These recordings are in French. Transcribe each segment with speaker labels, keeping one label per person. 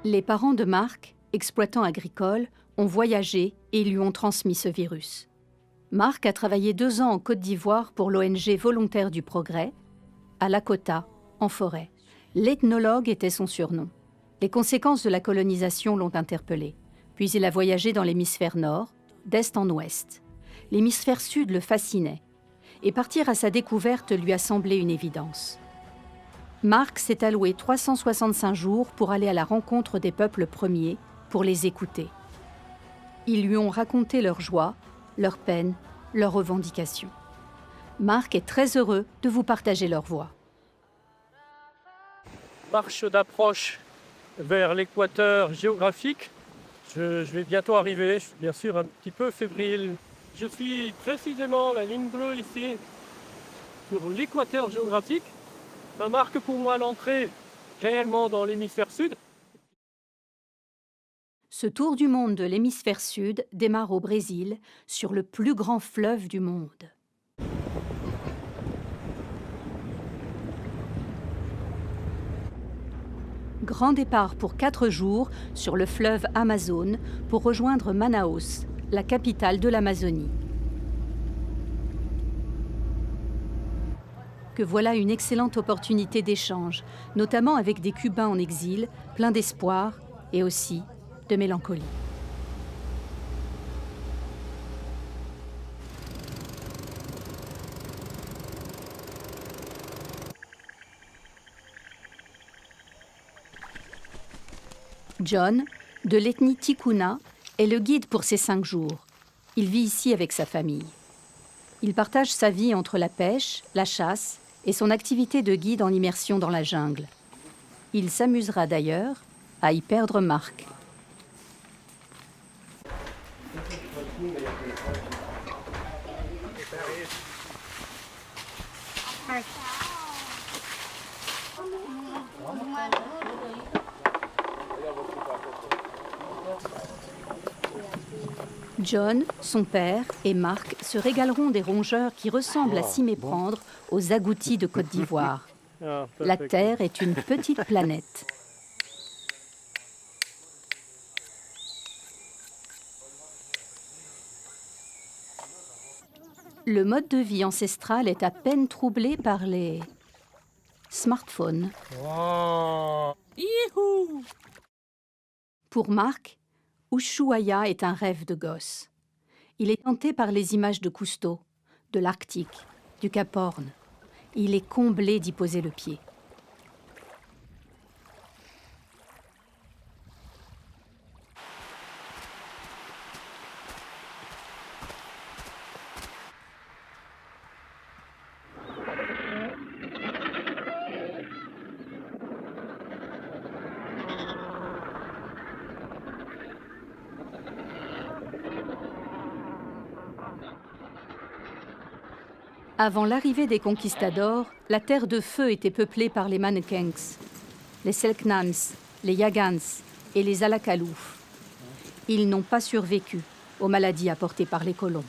Speaker 1: Les parents de Marc, exploitants agricoles, ont voyagé et lui ont transmis ce virus. Marc a travaillé 2 ans en Côte d'Ivoire pour l'ONG Volontaires du Progrès, à Lakota, en forêt. L'ethnologue était son surnom. Les conséquences de la colonisation l'ont interpellé. Puis il a voyagé dans l'hémisphère nord, d'est en ouest. L'hémisphère sud le fascinait. Et partir à sa découverte lui a semblé une évidence. Marc s'est alloué 365 jours pour aller à la rencontre des peuples premiers, pour les écouter. Ils lui ont raconté leurs joies, leurs peines, leurs revendications. Marc est très heureux de vous partager leur voix.
Speaker 2: Marche d'approche vers l'équateur géographique. Je vais bientôt arriver, je suis bien sûr un petit peu fébrile. Je suis précisément la ligne bleue ici, sur l'équateur géographique. Ça marque pour moi l'entrée réellement dans l'hémisphère sud.
Speaker 1: Ce tour du monde de l'hémisphère sud démarre au Brésil, sur le plus grand fleuve du monde. Grand départ pour 4 jours sur le fleuve Amazone pour rejoindre Manaus, la capitale de l'Amazonie. Que voilà une excellente opportunité d'échange, notamment avec des Cubains en exil, pleins d'espoir et aussi de mélancolie. John, de l'ethnie Tikuna, est le guide pour ces 5 jours. Il vit ici avec sa famille. Il partage sa vie entre la pêche, la chasse et son activité de guide en immersion dans la jungle. Il s'amusera d'ailleurs à y perdre Marc. John, son père et Marc se régaleront des rongeurs qui ressemblent à s'y méprendre aux agoutis de Côte d'Ivoire. La Terre est une petite planète. Le mode de vie ancestral est à peine troublé par les smartphones. Pour Marc, Ushuaïa est un rêve de gosse. Il est tenté par les images de Cousteau, de l'Arctique, du Cap Horn. Il est comblé d'y poser le pied. Avant l'arrivée des conquistadors, la terre de feu était peuplée par les Manekengs, les Selknams, les Yagans et les Alakalouf. Ils n'ont pas survécu aux maladies apportées par les colons.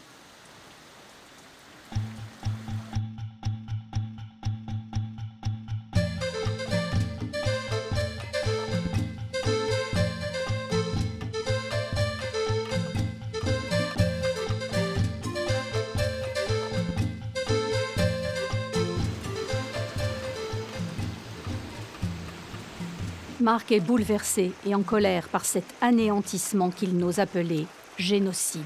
Speaker 1: Marc est bouleversé et en colère par cet anéantissement qu'il n'ose appeler génocide.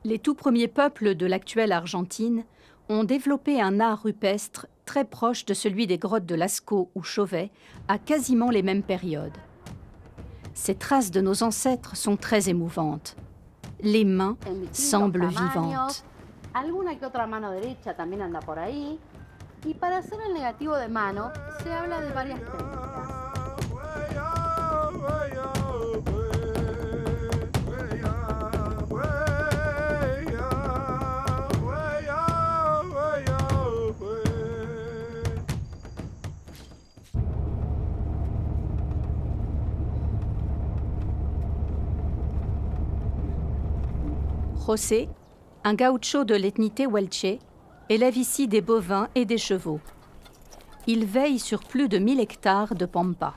Speaker 1: Les tout premiers peuples de l'actuelle Argentine ont développé un art rupestre très proche de celui des grottes de Lascaux ou Chauvet à quasiment les mêmes périodes. Ces traces de nos ancêtres sont très émouvantes. Les mains semblent vivantes.
Speaker 3: Alguna que otra mano derecha también anda por ahí. Y para hacer el negativo de mano, se habla de varias técnicas.
Speaker 1: José, un gaucho de l'ethnie Tehuelche, élève ici des bovins et des chevaux. Il veille sur plus de 1000 hectares de pampa.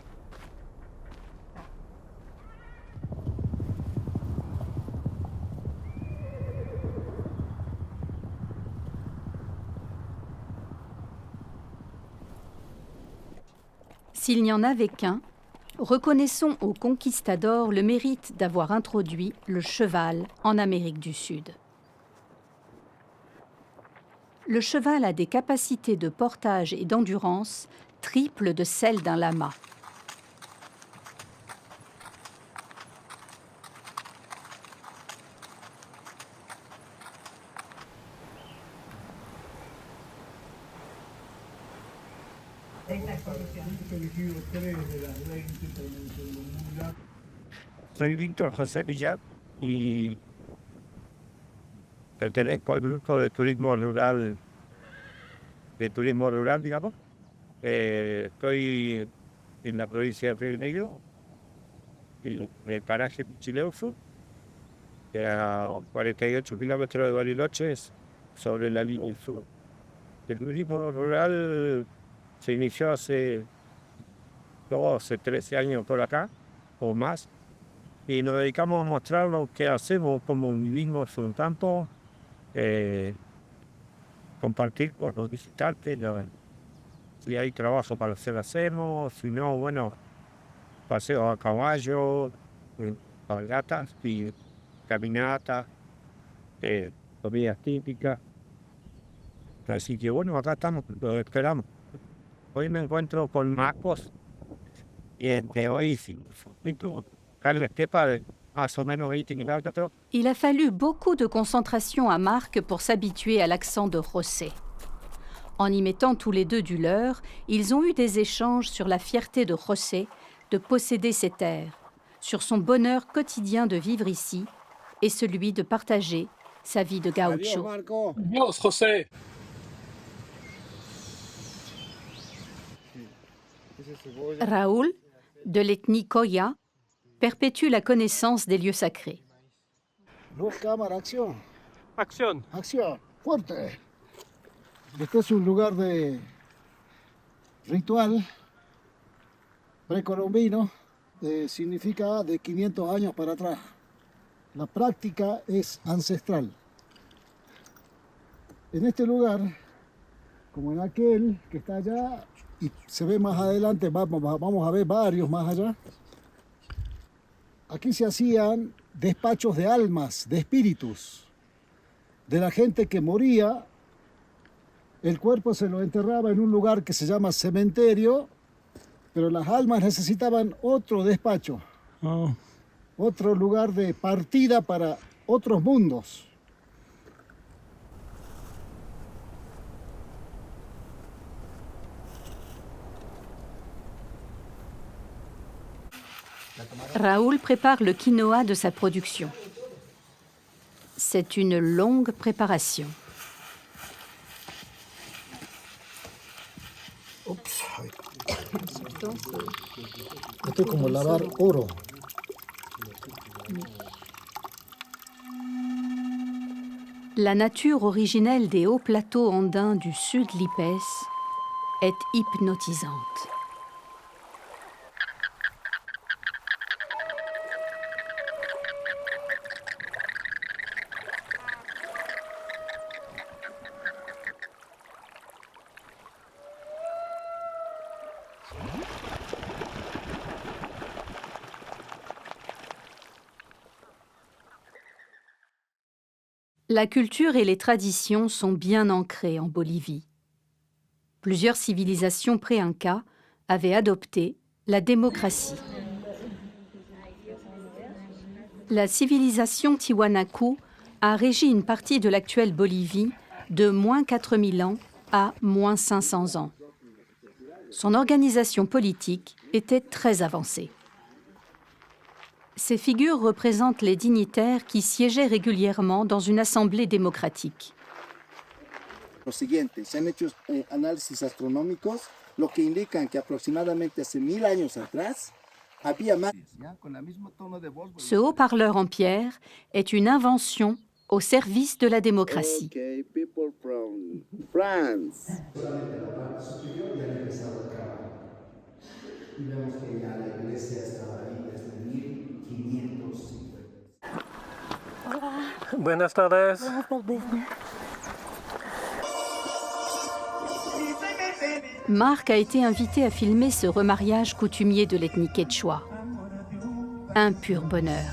Speaker 1: S'il n'y en avait qu'un, reconnaissons aux conquistadors le mérite d'avoir introduit le cheval en Amérique du Sud. Le cheval a des capacités de portage et d'endurance triples de celles d'un lama.
Speaker 4: Soy Víctor José Villar y pertenezco al grupo de turismo rural, digamos. Estoy en la provincia de Río Negro, en el paraje Pichileuzo, que a 48 kilómetros de Bariloche, sobre la línea sur. El turismo rural se inició hace 12, 13 años por acá, o más, y nos dedicamos a mostrar lo que hacemos, cómo vivimos un campo, compartir con los visitantes, si hay trabajo para hacer, hacemos, si no, bueno, paseos a caballo, cabalgatas y caminatas, comidas típicas. Así que bueno, acá estamos, lo esperamos. Hoy me encuentro con Marcos y hoy sí, Carlos Estepa, más o menos 20 kilómetros.
Speaker 1: Il a fallu beaucoup de concentration à Marc pour s'habituer à l'accent de José. En y mettant tous les deux du leur, ils ont eu des échanges sur la fierté de José de posséder ces terres, sur son bonheur quotidien de vivre ici et celui de partager sa vie de gaucho.
Speaker 2: Adios, José.
Speaker 1: Raúl, de l'ethnie Coya, perpétue la connaissance des lieux sacrés.
Speaker 5: Luz, cámara, acción.
Speaker 2: Acción.
Speaker 5: Acción. Fuerte. Este es un lugar de ritual precolombino, significa de 500 años para atrás. La práctica es ancestral. En este lugar, como en aquel que está allá, y se ve más adelante, vamos a ver varios más allá, aquí se hacían despachos de almas, de espíritus, de la gente que moría. El cuerpo se lo enterraba en un lugar que se llama cementerio, pero las almas necesitaban otro despacho, otro lugar de partida para otros mundos.
Speaker 1: Raoul prépare le quinoa de sa production. C'est une longue préparation.
Speaker 5: Ups. Esto es como lavar oro.
Speaker 1: La nature originelle des hauts plateaux andins du sud Lipès est hypnotisante. La culture et les traditions sont bien ancrées en Bolivie. Plusieurs civilisations pré-Inca avaient adopté la démocratie. La civilisation Tiwanaku a régi une partie de l'actuelle Bolivie de moins 4000 ans à moins 500 ans. Son organisation politique était très avancée. Ces figures représentent les dignitaires qui siégeaient régulièrement dans une assemblée démocratique.
Speaker 6: Lo siguiente, se han hecho análisis astronómicos, lo que indican que aproximadamente hace 1000 años atrás había más.
Speaker 1: Ce haut-parleur en pierre est une invention au service de la démocratie.
Speaker 7: Okay, people from France.
Speaker 2: Buenas tardes.
Speaker 1: Marc a été invité à filmer ce remariage coutumier de l'ethnie quechua. Un pur bonheur.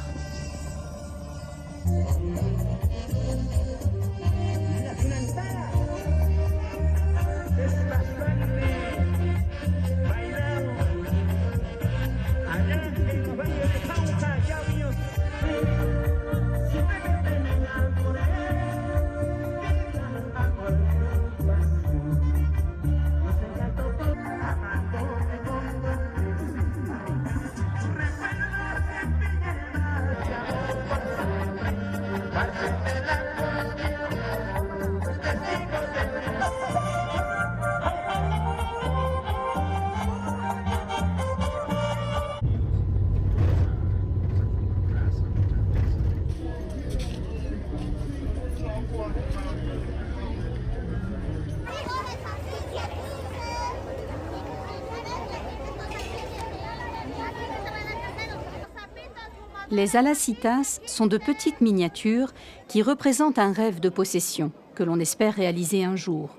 Speaker 1: Les alacitas sont de petites miniatures qui représentent un rêve de possession que l'on espère réaliser un jour.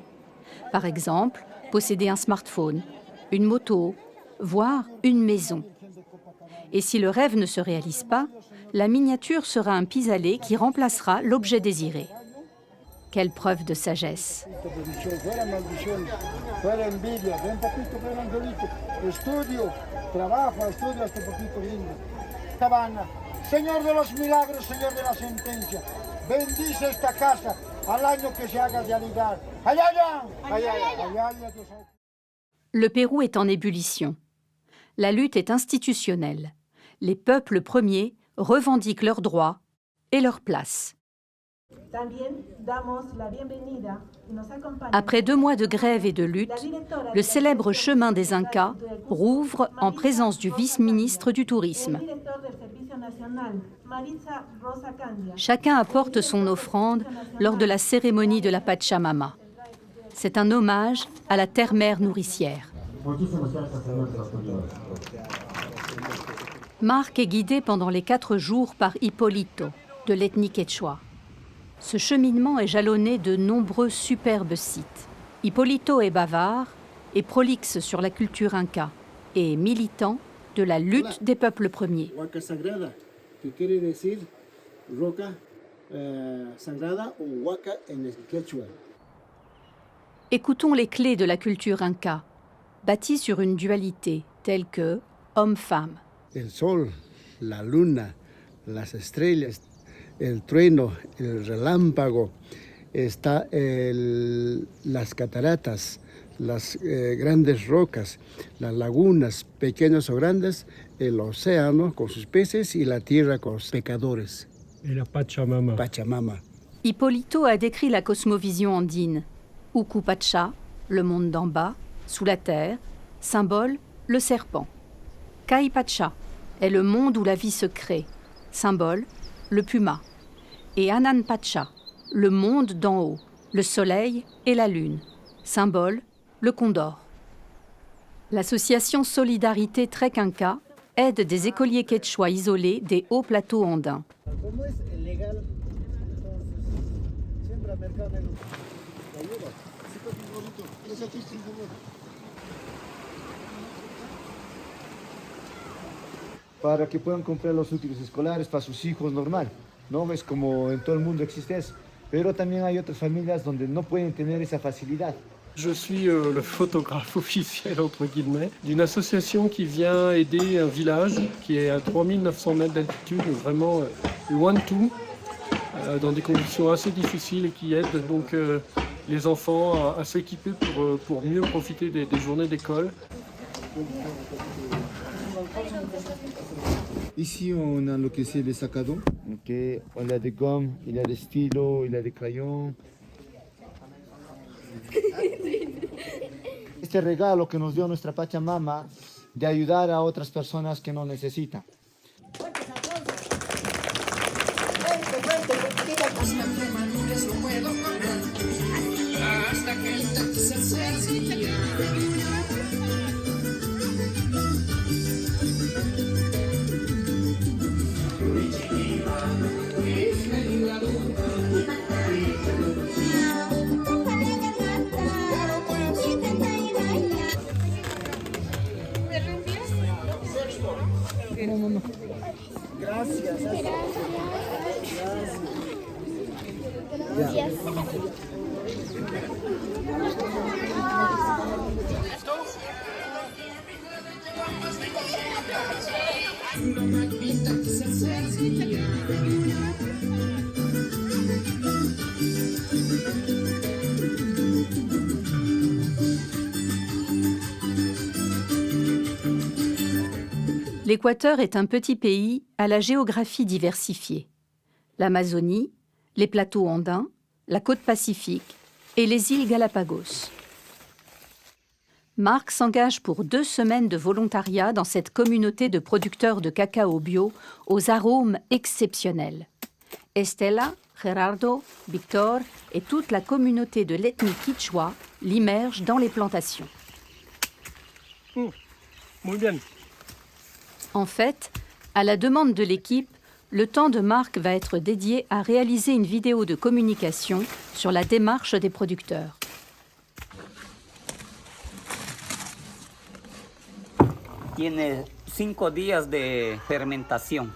Speaker 1: Par exemple, posséder un smartphone, une moto, voire une maison. Et si le rêve ne se réalise pas, la miniature sera un pis-aller qui remplacera l'objet désiré. Quelle preuve de sagesse!
Speaker 5: Señor de los milagros, Señor de la sentencia, bendice esta casa al año que se haga realidad. ¡Ay, ay, ay!
Speaker 1: Le Pérou est en ébullition. La lutte est institutionnelle. Les peuples premiers revendiquent leurs droits et leur place. Après 2 mois de grève et de lutte, le célèbre chemin des Incas rouvre en présence du vice-ministre du Tourisme. Chacun apporte son offrande lors de la cérémonie de la Pachamama. C'est un hommage à la terre-mère nourricière. Marc est guidé pendant les 4 jours par Hipólito, de l'ethnie quechua. Ce cheminement est jalonné de nombreux superbes sites. Hipólito est bavard et prolixe sur la culture inca et militant de la lutte des peuples premiers.
Speaker 6: Huaca sagrada, que quiere decir roca sagrada o huaca en el quechua.
Speaker 1: Écoutons les clés de la culture inca, bâtie sur une dualité telle que homme-femme.
Speaker 8: El sol, la luna, las estrellas, el trueno, el relámpago, está las cataratas, las grandes rocas, las lagunas, pequeñas o grandes, el océano con sus peces y la tierra con sus pecadores.
Speaker 2: Et la Pachamama.
Speaker 8: Pachamama.
Speaker 1: Hipólito a décrit la cosmovision andine. Uku Pacha, le monde d'en bas, sous la terre, symbole, le serpent. Kai Pacha est le monde où la vie se crée, symbole, le puma. Et Anan Pacha, le monde d'en haut, le soleil et la lune, symbole, le condor. L'association Solidarité Trek Inca aide des écoliers quechua isolés des hauts plateaux andins.
Speaker 9: Para que puedan comprar los útiles escolares para sus hijos normal, ¿no? Es como en todo el mundo existe eso. Pero también hay otras familias donde no pueden tener esa facilidad.
Speaker 2: Je suis le photographe officiel, entre guillemets, d'une association qui vient aider un village qui est à 3900 mètres d'altitude, vraiment loin de tout, dans des conditions assez difficiles et qui aide donc les enfants à s'équiper pour mieux profiter des journées d'école.
Speaker 9: Ici, on a lo que c'est les sacs à dos. Okay. Il y a des gommes, il y a des stylos, il y a des crayons. Este regalo que nos dio nuestra Pachamama de ayudar a otras personas que no necesitan.
Speaker 1: L'Équateur est un petit pays à la géographie diversifiée. L'Amazonie, les plateaux andins, la côte pacifique et les îles Galapagos. Marc s'engage pour 2 semaines de volontariat dans cette communauté de producteurs de cacao bio aux arômes exceptionnels. Estela, Gerardo, Victor et toute la communauté de l'ethnie quichua l'immergent dans les plantations.
Speaker 2: Muy bien.
Speaker 1: En fait, à la demande de l'équipe, le temps de Marc va être dédié à réaliser une vidéo de communication sur la démarche des producteurs.
Speaker 10: Tiene 5 días de fermentación.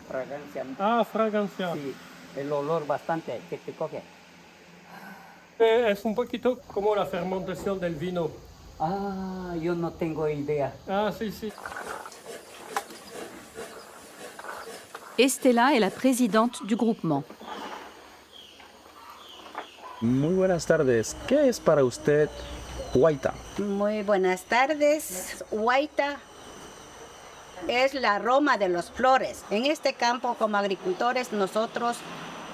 Speaker 10: Fragancia.
Speaker 2: Ah, fragancia.
Speaker 10: Sí, el olor bastante que te coge.
Speaker 2: Es un poquito como la fermentación del vino.
Speaker 10: Ah, yo no tengo idea.
Speaker 2: Ah, sí, sí.
Speaker 1: Estela est la présidente du groupement.
Speaker 11: Muy buenas tardes. ¿Qué es para usted Huayta?
Speaker 3: Muy buenas tardes. Huayta es el aroma de las flores. En este campo, como agricultores, nosotros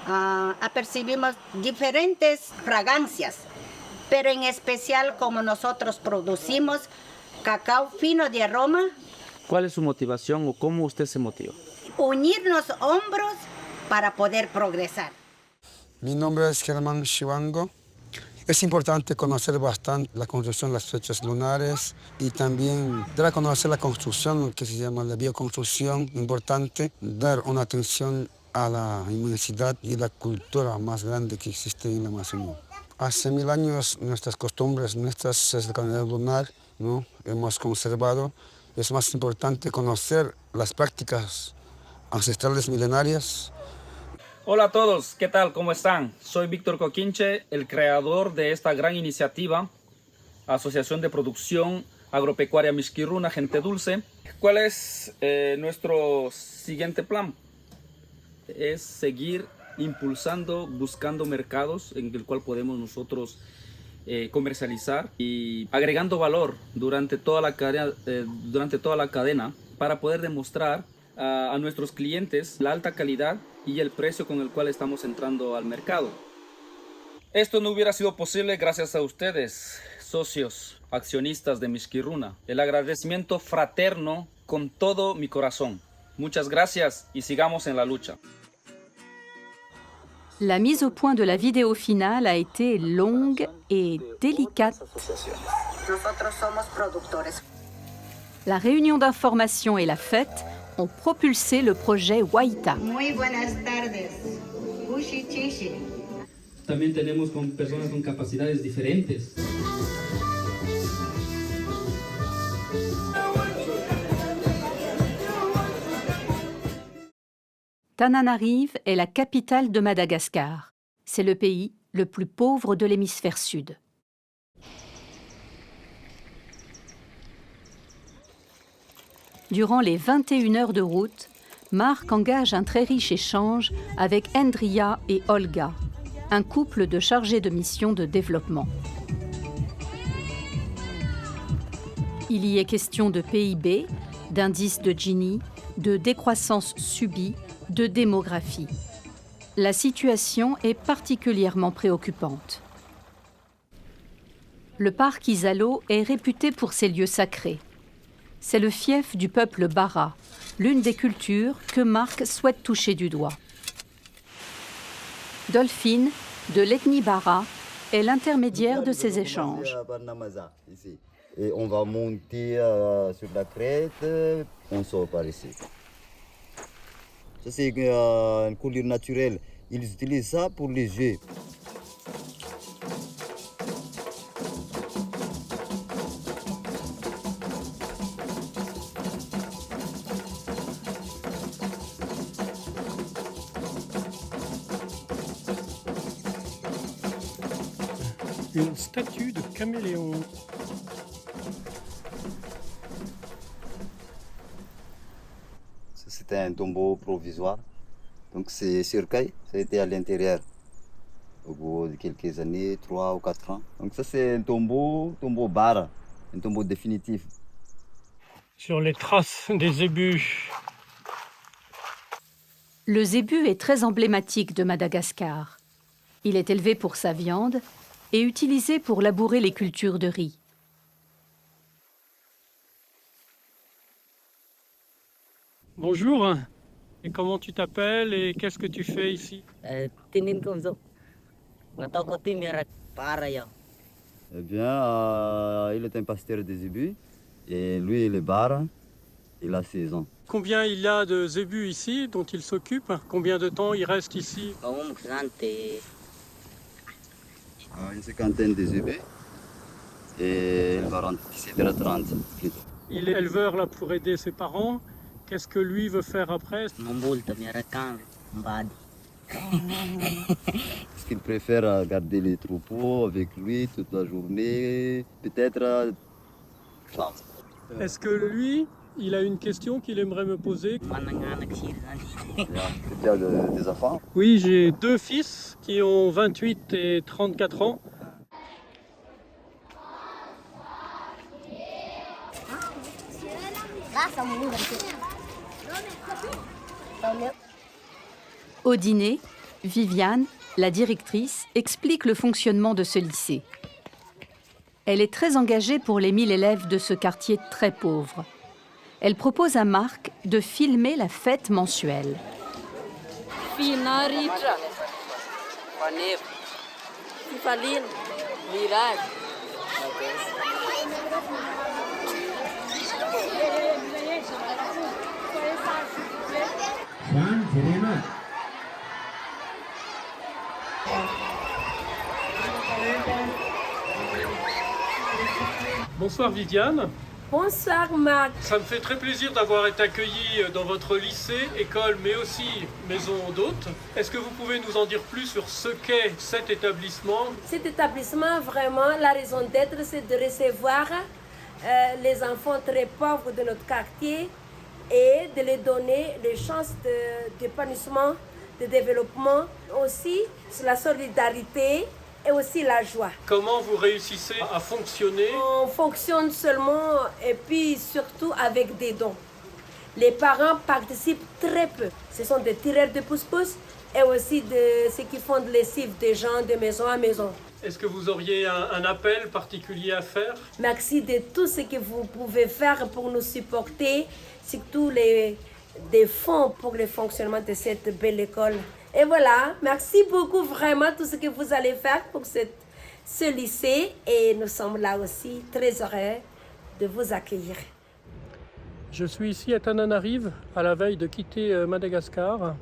Speaker 3: apercibimos diferentes fragancias, pero en especial como nosotros producimos cacao fino de aroma.
Speaker 11: ¿Cuál es su motivación o cómo usted se motiva?
Speaker 3: Unirnos hombros para poder progresar.
Speaker 8: Mi nombre es Germán Chivango. Es importante conocer bastante la construcción, las fechas lunares y también dar a conocer la construcción que se llama la bioconstrucción, importante, dar una atención a la inmensidad y la cultura más grande que existe en la Amazonía. Hace 1000 años nuestras costumbres, nuestras el calendario lunar, ¿no? Hemos conservado. Es más importante conocer las prácticas ancestrales milenarias.
Speaker 12: Hola a todos, ¿qué tal? ¿Cómo están? Soy Víctor Coquinche, el creador de esta gran iniciativa, Asociación de Producción Agropecuaria Mixquirruna Gente Dulce. ¿Cuál es nuestro siguiente plan? Es seguir impulsando, buscando mercados en el cual podemos nosotros comercializar y agregando valor durante toda la cadena para poder demostrar a nuestros clientes la alta calidad y el precio con el cual estamos entrando al mercado. Esto no hubiera sido posible gracias a ustedes, socios, accionistas de Mixquirruna. El agradecimiento fraterno con todo mi corazón. Muchas gracias y sigamos en la lucha.
Speaker 1: La mise au point de la vidéo finale a été longue et délicate.
Speaker 3: Nosotros somos productores.
Speaker 1: La réunion d'information et la fête ont propulsé le projet Huayta.
Speaker 3: Muy buenas tardes. Ushi chishi.
Speaker 12: También tenemos con personas con capacidades diferentes.
Speaker 1: Tananarive est la capitale de Madagascar. C'est le pays le plus pauvre de l'hémisphère sud. Durant les 21 heures de route, Marc engage un très riche échange avec Andria et Olga, un couple de chargés de mission de développement. Il y est question de PIB, d'indice de Gini, de décroissance subie, de démographie. La situation est particulièrement préoccupante. Le parc Isalo est réputé pour ses lieux sacrés. C'est le fief du peuple Bara, l'une des cultures que Marc souhaite toucher du doigt. Dolphine, de l'ethnie Bara, est l'intermédiaire de ces échanges.
Speaker 13: Et on va monter sur la crête, on sort par ici. Ça, c'est une coulure naturelle. Ils utilisent ça pour les jeux.
Speaker 2: Une statue de caméléon.
Speaker 13: C'était un tombeau provisoire. Donc c'est cercueil, ça a été à l'intérieur. Au bout de quelques années, 3 ou 4 ans. Donc ça c'est un tombeau Bara, un tombeau définitif.
Speaker 2: Sur les traces des zébus.
Speaker 1: Le zébu est très emblématique de Madagascar. Il est élevé pour sa viande et utilisé pour labourer les cultures de riz.
Speaker 2: Bonjour, et comment tu t'appelles et qu'est-ce que tu fais ici?
Speaker 13: Eh bien, il est un pasteur des zébus et lui il est Bara, il a 16 ans.
Speaker 2: Combien il y a de zébus ici dont il s'occupe? Combien de temps il reste ici?
Speaker 13: Une cinquantaine de zébus et il va rentrer ici vers 30 plutôt.
Speaker 2: Il est éleveur là pour aider ses parents. Qu'est-ce que lui veut faire après?
Speaker 13: Est-ce qu'il préfère garder les troupeaux avec lui toute la journée? Peut-être.
Speaker 2: Est-ce que lui, il a une question qu'il aimerait me poser?
Speaker 13: Tu as des enfants?
Speaker 2: Oui, j'ai 2 fils qui ont 28 et 34 ans.
Speaker 1: Au dîner, Viviane, la directrice, explique le fonctionnement de ce lycée. Elle est très engagée pour les 1000 élèves de ce quartier très pauvre. Elle propose à Marc de filmer la fête mensuelle.
Speaker 2: Bonsoir Viviane.
Speaker 14: Bonsoir Marc.
Speaker 2: Ça me fait très plaisir d'avoir été accueilli dans votre lycée, école, mais aussi maison d'hôtes. Est-ce que vous pouvez nous en dire plus sur ce qu'est cet établissement?
Speaker 14: Cet établissement, vraiment, la raison d'être, c'est de recevoir les enfants très pauvres de notre quartier et de les donner les chances d'épanouissement, de développement, aussi la solidarité et aussi la joie.
Speaker 2: Comment vous réussissez à fonctionner?
Speaker 14: On fonctionne seulement et puis surtout avec des dons. Les parents participent très peu. Ce sont des tireurs de pouce-pouce et aussi de ceux qui font de lessive des gens de maison à maison.
Speaker 2: Est-ce que vous auriez un appel particulier à faire?
Speaker 14: Merci de tout ce que vous pouvez faire pour nous supporter, surtout des fonds pour le fonctionnement de cette belle école. Et voilà, merci beaucoup vraiment tout ce que vous allez faire pour ce lycée et nous sommes là aussi très heureux de vous accueillir.
Speaker 2: Je suis ici à Tananarive, à la veille de quitter Madagascar.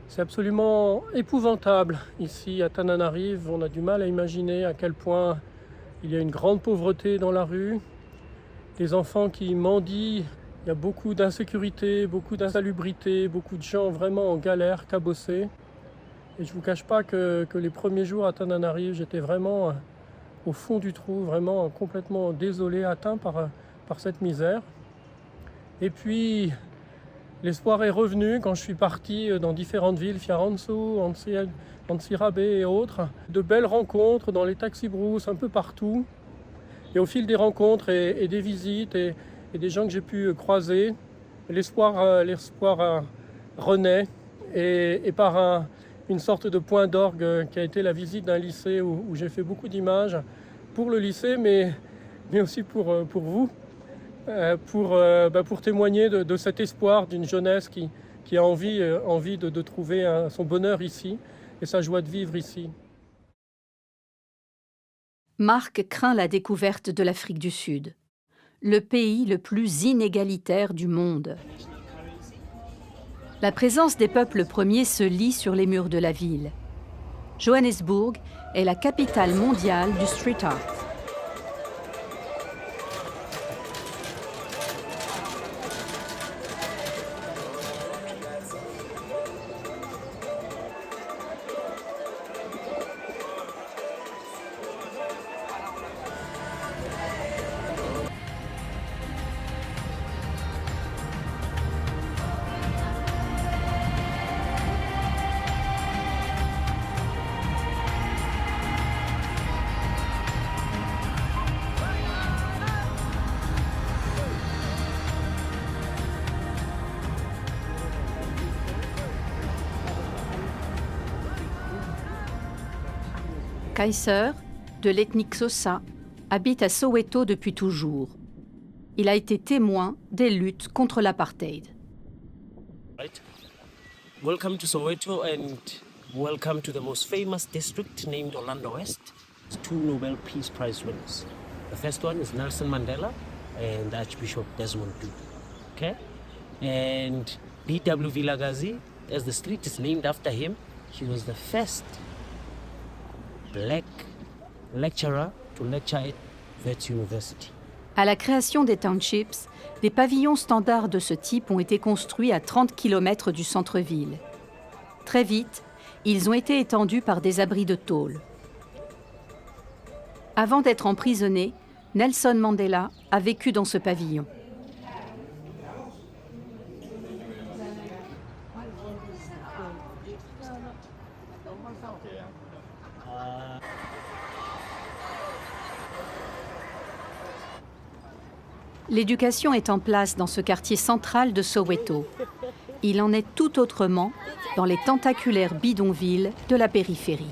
Speaker 2: C'est absolument épouvantable ici à Tananarive. On a du mal à imaginer à quel point il y a une grande pauvreté dans la rue, des enfants qui mendient. Il y a beaucoup d'insécurité, beaucoup d'insalubrité, beaucoup de gens vraiment en galère, cabossés. Et je ne vous cache pas que les premiers jours à Tananarive, j'étais vraiment au fond du trou, vraiment complètement désolé, atteint par cette misère. Et puis, l'espoir est revenu quand je suis parti dans différentes villes, Fiaronso, Antsirabe et autres. De belles rencontres dans les taxi-brousses, un peu partout. Et au fil des rencontres et des visites et des gens que j'ai pu croiser, l'espoir renaît et par une sorte de point d'orgue qui a été la visite d'un lycée où j'ai fait beaucoup d'images pour le lycée, mais aussi pour vous, pour témoigner de cet espoir d'une jeunesse qui a envie de trouver son bonheur ici et sa joie de vivre ici.
Speaker 1: Marc craint la découverte de l'Afrique du Sud, le pays le plus inégalitaire du monde. La présence des peuples premiers se lit sur les murs de la ville. Johannesburg est la capitale mondiale du street art. Kaiser, de l'ethnie Xhosa, habite à Soweto depuis toujours. Il a été témoin des luttes contre l'apartheid.
Speaker 15: Right. Welcome to Soweto and welcome to the most famous district named Orlando West. It's 2 Nobel Peace Prize winners. The first one is Nelson Mandela and Archbishop Desmond Tutu. Okay? And B.W. Vilakazi, as the street is named after him, he was the first black lecturer to lecture at Wits University.
Speaker 1: À la création des townships, des pavillons standards de ce type ont été construits à 30 km du centre-ville. Très vite, ils ont été étendus par des abris de tôle. Avant d'être emprisonné, Nelson Mandela a vécu dans ce pavillon. L'éducation est en place dans ce quartier central de Soweto. Il en est tout autrement dans les tentaculaires bidonvilles de la périphérie.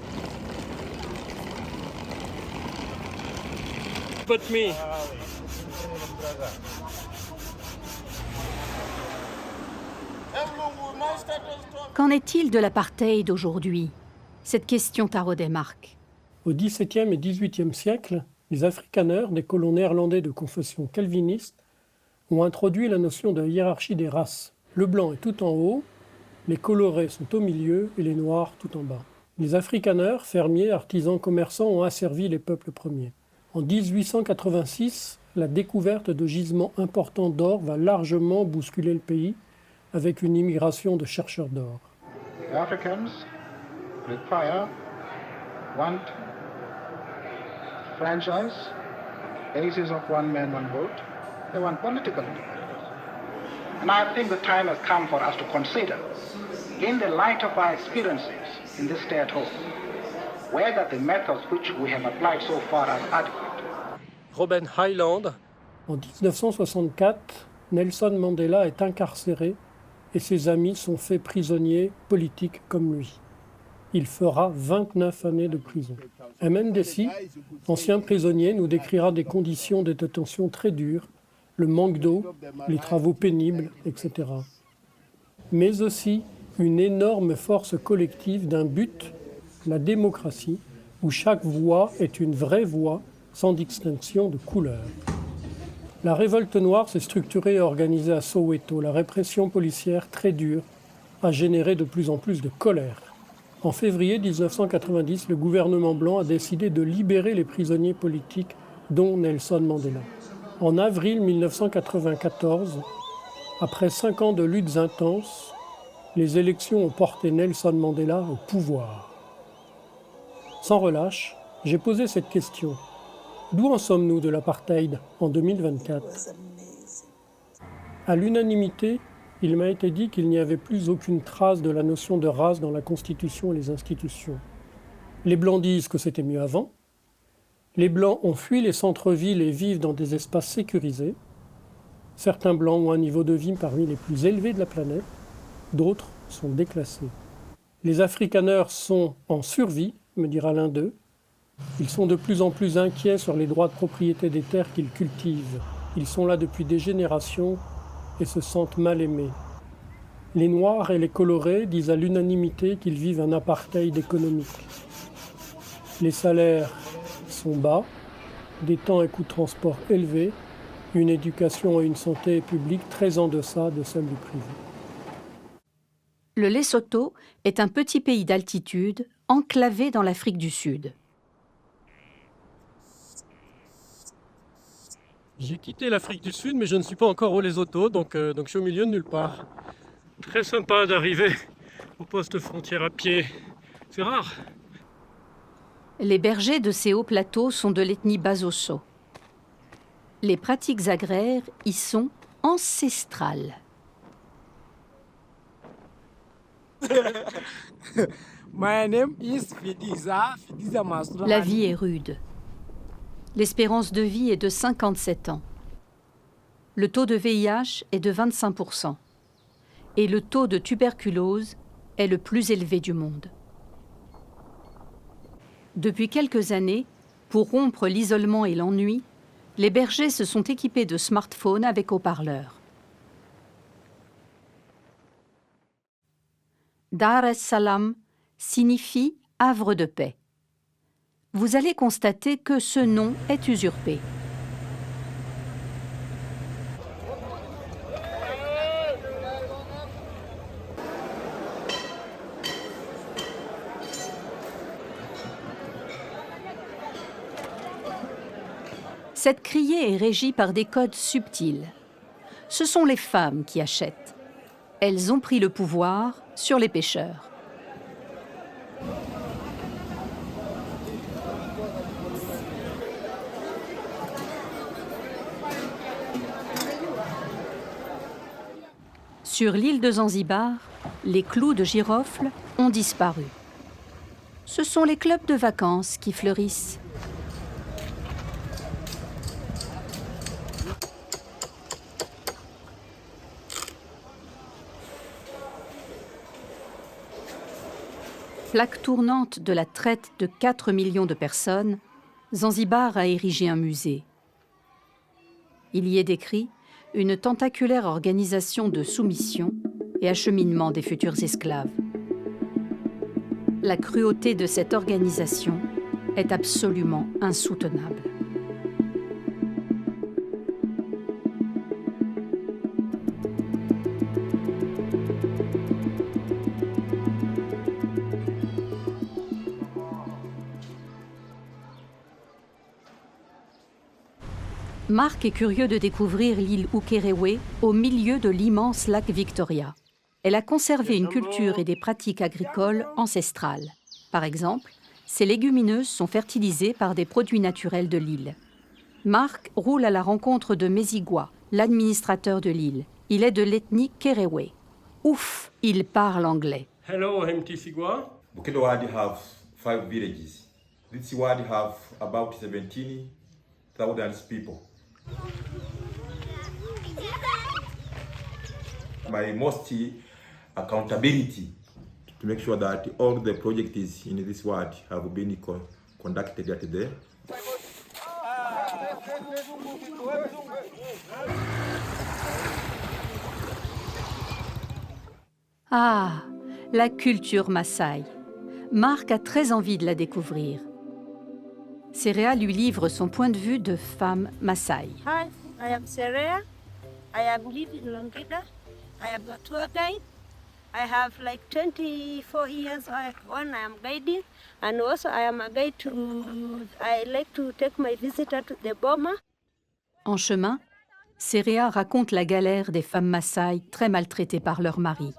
Speaker 1: Qu'en est-il de l'apartheid aujourd'hui? Cette question taraudait Marc.
Speaker 2: Au XVIIe et XVIIIe siècle, les Afrikaners, des colons néerlandais de confession calviniste, ont introduit la notion de hiérarchie des races. Le blanc est tout en haut, les colorés sont au milieu et les noirs tout en bas. Les Afrikaners, fermiers, artisans, commerçants, ont asservi les peuples premiers. En 1886, la découverte de gisements importants d'or va largement bousculer le pays avec une immigration de chercheurs d'or.
Speaker 16: The Africans require, want franchise, basis of one man, one vote. They want political independence. And I think the time has come for us to consider, in the light of our experiences in this stay at home, whether the methods which we have applied so far are adequate.
Speaker 2: Robben Highland. En 1964, Nelson Mandela est incarcéré et ses amis sont faits prisonniers politiques comme lui. Il fera 29 années de prison. Mndesi, ancien prisonnier, nous décrira des conditions de détention très dures, le manque d'eau, les travaux pénibles, etc. Mais aussi une énorme force collective d'un but, la démocratie, où chaque voix est une vraie voix sans distinction de couleur. La révolte noire s'est structurée et organisée à Soweto. La répression policière très dure a généré de plus en plus de colère. En février 1990, le gouvernement blanc a décidé de libérer les prisonniers politiques, dont Nelson Mandela. En avril 1994, après 5 ans de luttes intenses, les élections ont porté Nelson Mandela au pouvoir. Sans relâche, j'ai posé cette question. D'où en sommes-nous de l'apartheid en 2024 ? À l'unanimité, il m'a été dit qu'il n'y avait plus aucune trace de la notion de race dans la Constitution et les institutions. Les Blancs disent que c'était mieux avant. Les Blancs ont fui les centres-villes et vivent dans des espaces sécurisés. Certains Blancs ont un niveau de vie parmi les plus élevés de la planète. D'autres sont déclassés. Les Afrikaners sont en survie, me dira l'un d'eux. Ils sont de plus en plus inquiets sur les droits de propriété des terres qu'ils cultivent. Ils sont là depuis des générations et se sentent mal aimés. Les Noirs et les colorés disent à l'unanimité qu'ils vivent un apartheid économique. Les salaires sont bas, des temps et coûts de transport élevés, une éducation et une santé publique très en deçà de celle du privé.
Speaker 1: Le Lesotho est un petit pays d'altitude enclavé dans l'Afrique du Sud.
Speaker 2: J'ai quitté l'Afrique du Sud, mais je ne suis pas encore au Lesotho, donc je suis au milieu de nulle part. Très sympa d'arriver au poste frontière à pied. C'est rare.
Speaker 1: Les bergers de ces hauts plateaux sont de l'ethnie Basosso. Les pratiques agraires y sont ancestrales.
Speaker 17: My name is Fidiza Masra.
Speaker 1: La vie est rude. L'espérance de vie est de 57 ans. Le taux de VIH est de 25%. Et le taux de tuberculose est le plus élevé du monde. Depuis quelques années, pour rompre l'isolement et l'ennui, les bergers se sont équipés de smartphones avec haut-parleurs. Dar es Salaam signifie havre de paix. Vous allez constater que ce nom est usurpé. Cette criée est régie par des codes subtils. Ce sont les femmes qui achètent. Elles ont pris le pouvoir sur les pêcheurs. Sur l'île de Zanzibar, les clous de girofle ont disparu. Ce sont les clubs de vacances qui fleurissent. Plaque tournante de la traite de 4 millions de personnes, Zanzibar a érigé un musée. Il y est décrit une tentaculaire organisation de soumission et acheminement des futurs esclaves. La cruauté de cette organisation est absolument insoutenable. Marc est curieux de découvrir l'île Ukerewe au milieu de l'immense lac Victoria. Elle a conservé une culture et des pratiques agricoles ancestrales. Par exemple, ses légumineuses sont fertilisées par des produits naturels de l'île. Marc roule à la rencontre de Mesigwa, l'administrateur de l'île. Il est de l'ethnie Kerewe. Ouf, il parle anglais.
Speaker 2: Hello, Mtigwa.
Speaker 18: Bukedo Wadi have 5 villages. This wadi have about 17,000 people. My most accountability to make sure that all the projects in this ward have been conducted at there.
Speaker 1: Ah, la culture Maasai. Marc a très envie de la découvrir. Serea lui livre son point de vue de femme Maasai.
Speaker 19: Hi, I am Serea. I am living in Longida. I am a tour guide. I have like 24 years when I am guiding, and also I am a guide I like to take my visitor to the Boma.
Speaker 1: En chemin, Serea raconte la galère des femmes Maasai très maltraitées par leur mari.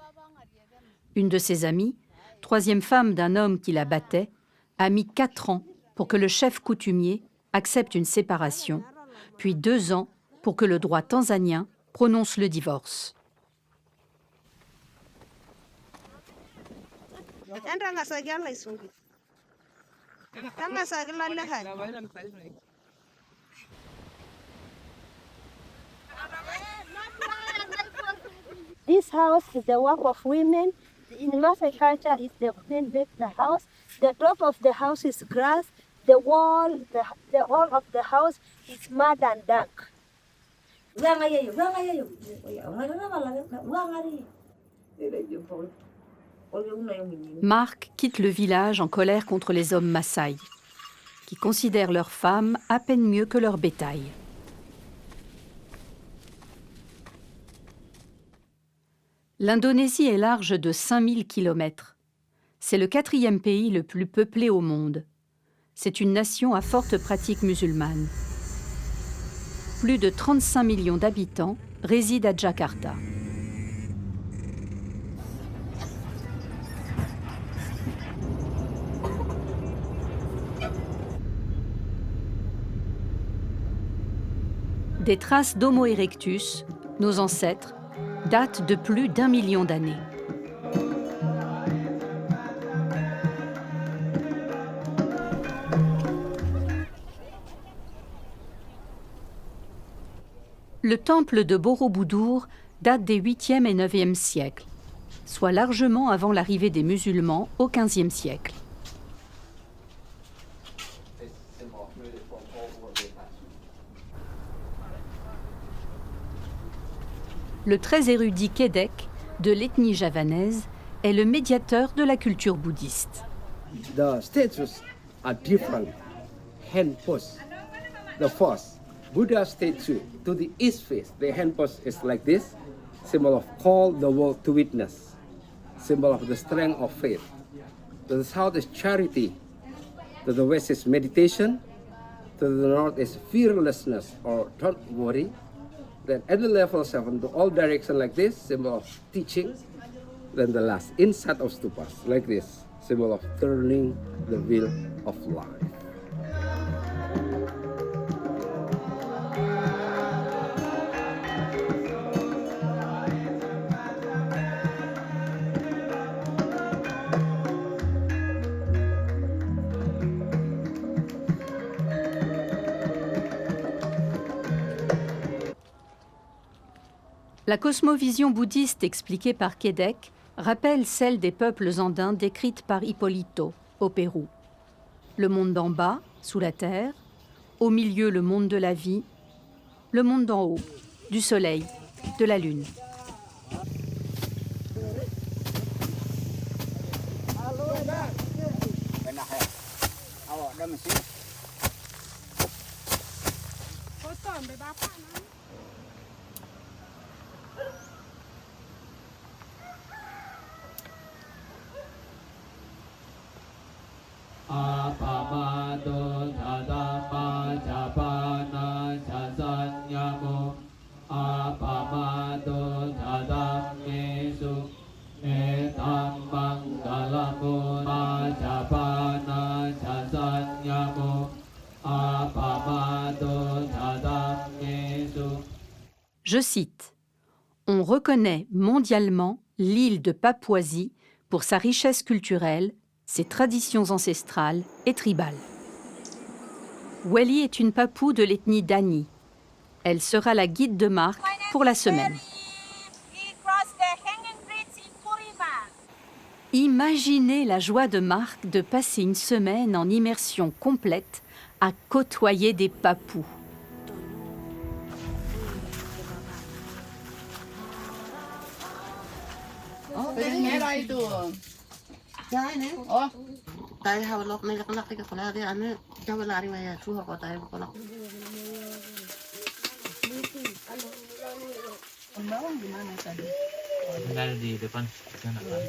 Speaker 1: Une de ses amies, troisième femme d'un homme qui la battait, a mis 4 ans pour que le chef coutumier accepte une séparation, puis 2 ans pour que le droit tanzanien prononce le divorce.
Speaker 19: This house is the work of women. In Maasai culture, it's the men make the house. The top of the house is grass. the wall of the house is mud and dark.
Speaker 1: Marc quitte le village en colère contre les hommes Maasai, qui considèrent leurs femmes à peine mieux que leur bétail. L'Indonésie est large de 5000 km. C'est le 4e pays le plus peuplé au monde. C'est une nation à forte pratique musulmane. Plus de 35 millions d'habitants résident à Jakarta. Des traces d'Homo erectus, nos ancêtres, datent de plus d'1 million d'années. Le temple de Borobudur date des 8e et 9e siècles, soit largement avant l'arrivée des musulmans au 15e siècle. Le très érudit Kedek, de l'ethnie javanaise, est le médiateur de la culture bouddhiste.
Speaker 20: The statues are different. Hand pose. The first Buddha statue to the east face, the hand pose is like this, symbol of call the world to witness, symbol of the strength of faith. To the south is charity, to the west is meditation, to the north is fearlessness or don't worry. Then at the level 7, to all direction like this, symbol of teaching. Then the last, inside of stupas, like this, symbol of turning the wheel of life.
Speaker 1: La cosmovision bouddhiste expliquée par Kedek rappelle celle des peuples andins décrite par Hipólito, au Pérou. Le monde d'en bas, sous la terre, au milieu le monde de la vie, le monde d'en haut, du soleil, de la lune. Je cite, « On reconnaît mondialement l'île de Papouasie pour sa richesse culturelle, ses traditions ancestrales et tribales. » Welly est une Papou de l'ethnie Dani. Elle sera la guide de Marc pour la semaine. Imaginez la joie de Marc de passer une semaine en immersion complète à côtoyer des Papous.
Speaker 21: Di depan sana kan.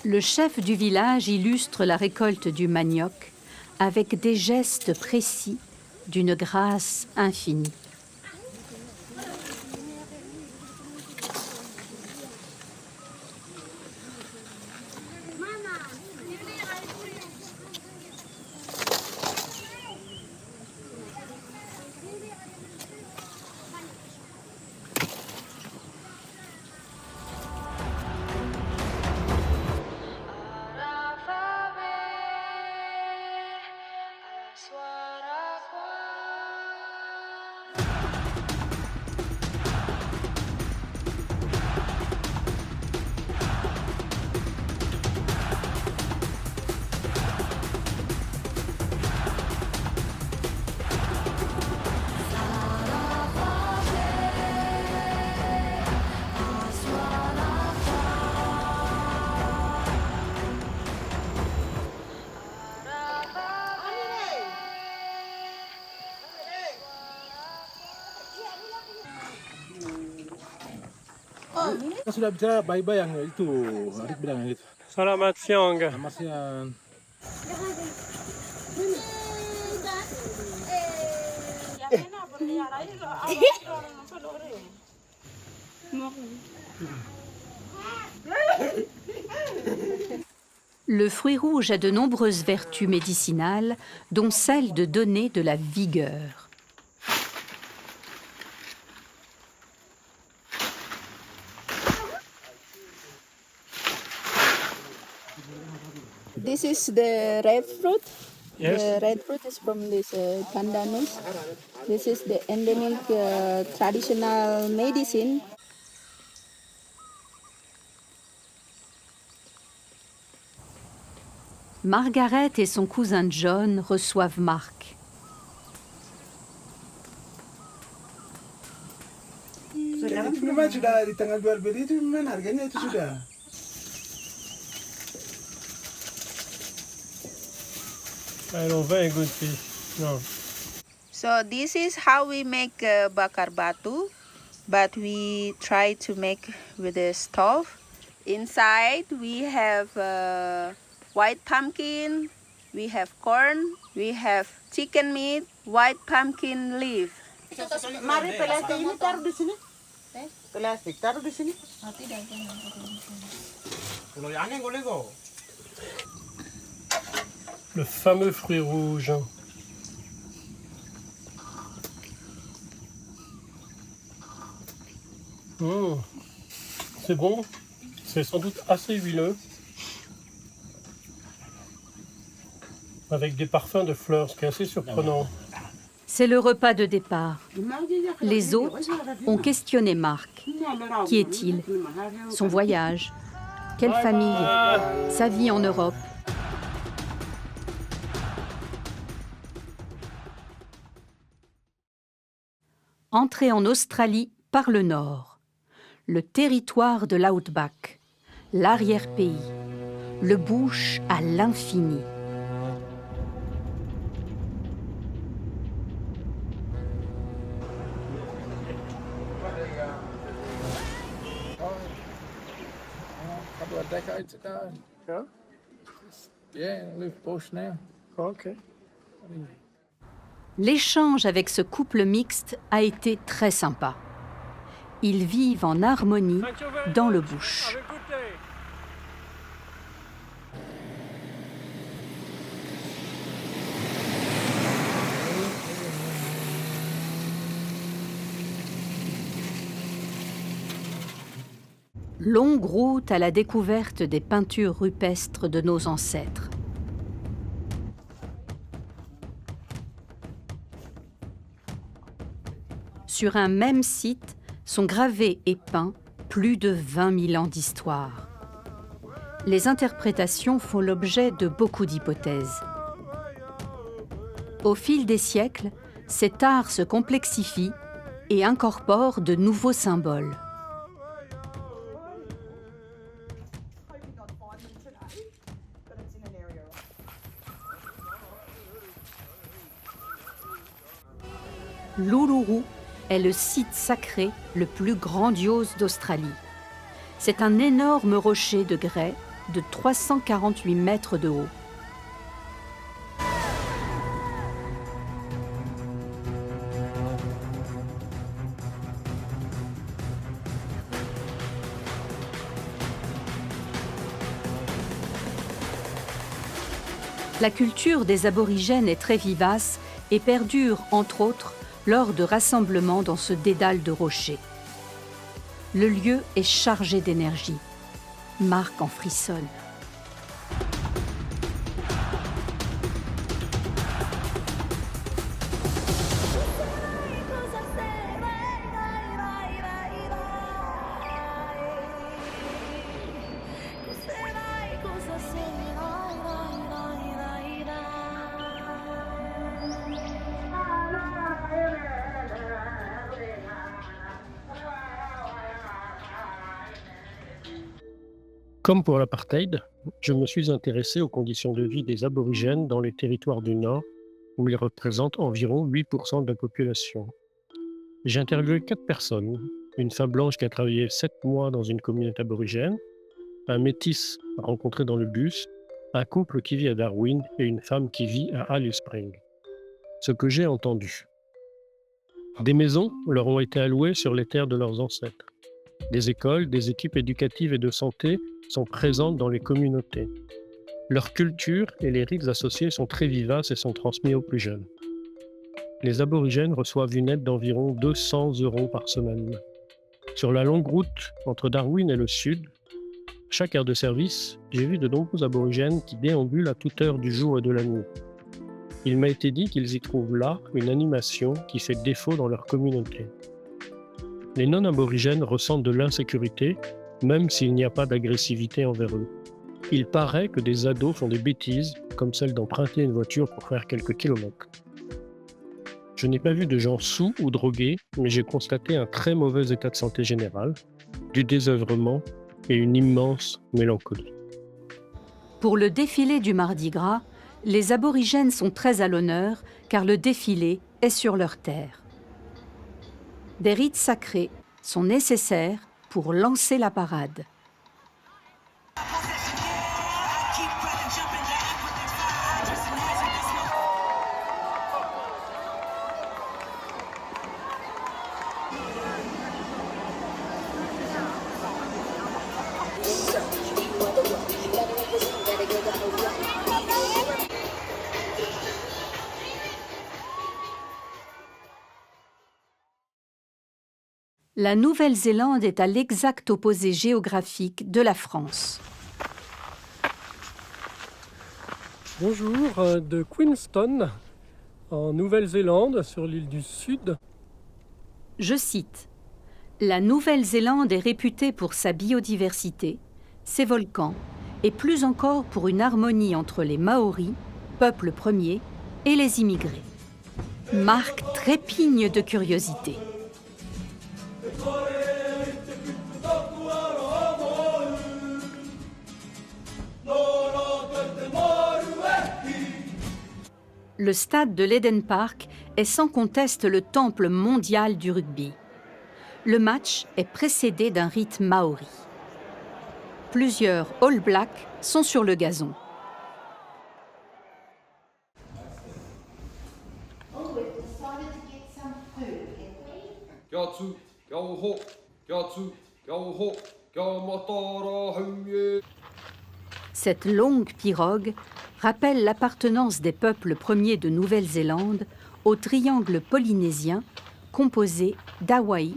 Speaker 1: Le chef du village illustre la récolte du manioc avec des gestes précis d'une grâce infinie.
Speaker 9: Kita sudah bicara bye-bye yang itu, Arik bilang yang itu.
Speaker 2: Selamat siang.
Speaker 9: Selamat siang.
Speaker 1: Le fruit rouge a de nombreuses vertus médicinales, dont celle de donner de la vigueur.
Speaker 4: This is the red fruit.
Speaker 2: Yes.
Speaker 4: The red fruit is from this pandanus. This is the endemic traditional medicine.
Speaker 1: Margaret et son cousin John reçoivent Mark.
Speaker 9: Memang sudah di tanggal 2 Februari itu memang harganya itu sudah.
Speaker 2: Alors, 20 good fish. No.
Speaker 4: So this is how we make bakar batu, but we try to make with a stove. Inside we have white pumpkin, we have corn, we have chicken meat, white pumpkin leaf.
Speaker 3: Mari plastik ini taruh di sini. Plastik taruh di sini.
Speaker 2: Le fameux fruit rouge. C'est bon. C'est sans doute assez huileux. Avec des parfums de fleurs, ce qui est assez surprenant.
Speaker 1: C'est le repas de départ. Les hôtes ont questionné Mark. Qui est-il? Son voyage? Quelle famille? Sa vie en Europe? Entrée en Australie par le nord. Le territoire de l'Outback. L'arrière-pays. Le bush à l'infini. L'échange avec ce couple mixte a été très sympa. Ils vivent en harmonie dans le bush. Longue route à la découverte des peintures rupestres de nos ancêtres. Sur un même site sont gravés et peints plus de 20 000 ans d'histoire. Les interprétations font l'objet de beaucoup d'hypothèses. Au fil des siècles, cet art se complexifie et incorpore de nouveaux symboles. L'Uluru est le site sacré le plus grandiose d'Australie. C'est un énorme rocher de grès de 348 mètres de haut. La culture des aborigènes est très vivace et perdure, entre autres, lors de rassemblements dans ce dédale de rochers. Le lieu est chargé d'énergie. Mark en frissonne.
Speaker 2: Comme pour l'apartheid, je me suis intéressé aux conditions de vie des aborigènes dans les territoires du Nord, où ils représentent environ 8% de la population. J'ai interviewé 4 personnes, une femme blanche qui a travaillé 7 mois dans une communauté aborigène, un métis rencontré dans le bus, un couple qui vit à Darwin et une femme qui vit à Alice Springs. Ce que j'ai entendu. Des maisons leur ont été allouées sur les terres de leurs ancêtres. Des écoles, des équipes éducatives et de santé sont présentes dans les communautés. Leur culture et les rites associés sont très vivaces et sont transmis aux plus jeunes. Les aborigènes reçoivent une aide d'environ 200 € par semaine. Sur la longue route entre Darwin et le sud, chaque heure de service, j'ai vu de nombreux aborigènes qui déambulent à toute heure du jour et de la nuit. Il m'a été dit qu'ils y trouvent là une animation qui fait défaut dans leur communauté. Les non-aborigènes ressentent de l'insécurité, même s'il n'y a pas d'agressivité envers eux. Il paraît que des ados font des bêtises, comme celle d'emprunter une voiture pour faire quelques kilomètres. Je n'ai pas vu de gens saouls ou drogués, mais j'ai constaté un très mauvais état de santé général, du désœuvrement et une immense mélancolie.
Speaker 1: Pour le défilé du Mardi Gras, les aborigènes sont très à l'honneur car le défilé est sur leur terre. Des rites sacrés sont nécessaires pour lancer la parade. La Nouvelle-Zélande est à l'exact opposé géographique de la France.
Speaker 2: Bonjour, de Queenstown, en Nouvelle-Zélande, sur l'île du Sud.
Speaker 1: Je cite, « La Nouvelle-Zélande est réputée pour sa biodiversité, ses volcans, et plus encore pour une harmonie entre les Maoris, peuple premier, et les immigrés. » Marc trépigne de curiosité. Le stade de l'Eden Park est sans conteste le temple mondial du rugby. Le match est précédé d'un rite maori. Plusieurs All Blacks sont sur le gazon. Cette longue pirogue rappelle l'appartenance des peuples premiers de Nouvelle-Zélande au triangle polynésien composé d'Hawaï,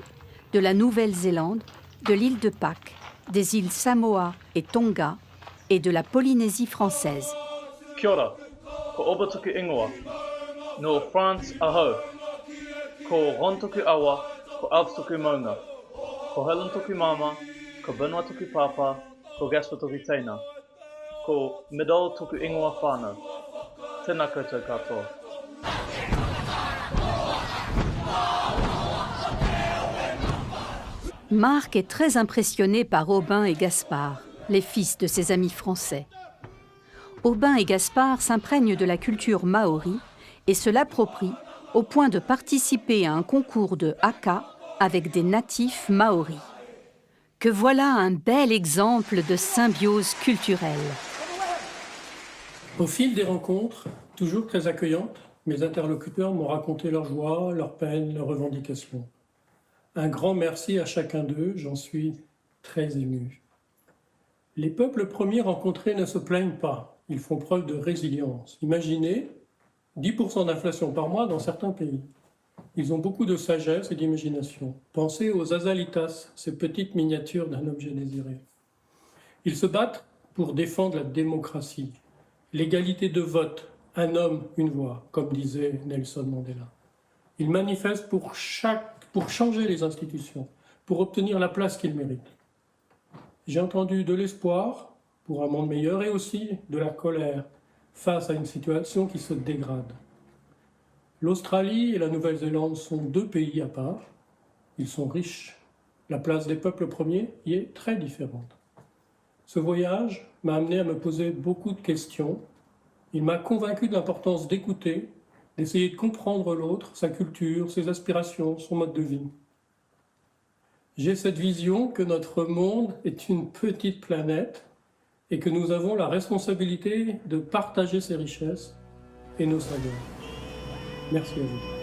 Speaker 1: de la Nouvelle-Zélande, de l'île de Pâques, des îles Samoa et Tonga et de la Polynésie française.
Speaker 7: Kia ora, ko Obotuku Ingoa, no France aho, ko Rontoku Awa, ko Aotoku Maunga, ko Helentoku Mama, ko Vanuatuku Papa, ko Gaspatoku Teina, ko Medal Toku Ingoa Whānau. Tēnā koutou katoa.
Speaker 1: Marc est très impressionné par Aubin et Gaspard, les fils de ses amis français. Aubin et Gaspard s'imprègnent de la culture maori et se l'approprient au point de participer à un concours de haka avec des natifs maoris. Que voilà un bel exemple de symbiose culturelle.
Speaker 2: Au fil des rencontres, toujours très accueillantes, mes interlocuteurs m'ont raconté leurs joies, leurs peines, leurs revendications. Un grand merci à chacun d'eux, j'en suis très ému. Les peuples premiers rencontrés ne se plaignent pas, ils font preuve de résilience. Imaginez 10% d'inflation par mois dans certains pays. Ils ont beaucoup de sagesse et d'imagination. Pensez aux azalitas, ces petites miniatures d'un objet désiré. Ils se battent pour défendre la démocratie, l'égalité de vote, un homme, une voix, comme disait Nelson Mandela. Ils manifestent pour changer les institutions, pour obtenir la place qu'ils méritent. J'ai entendu de l'espoir pour un monde meilleur et aussi de la colère face à une situation qui se dégrade. L'Australie et la Nouvelle-Zélande sont deux pays à part. Ils sont riches. La place des peuples premiers y est très différente. Ce voyage m'a amené à me poser beaucoup de questions. Il m'a convaincu de l'importance d'écouter, d'essayer de comprendre l'autre, sa culture, ses aspirations, son mode de vie. J'ai cette vision que notre monde est une petite planète et que nous avons la responsabilité de partager ses richesses et nos savoirs. Merci à vous.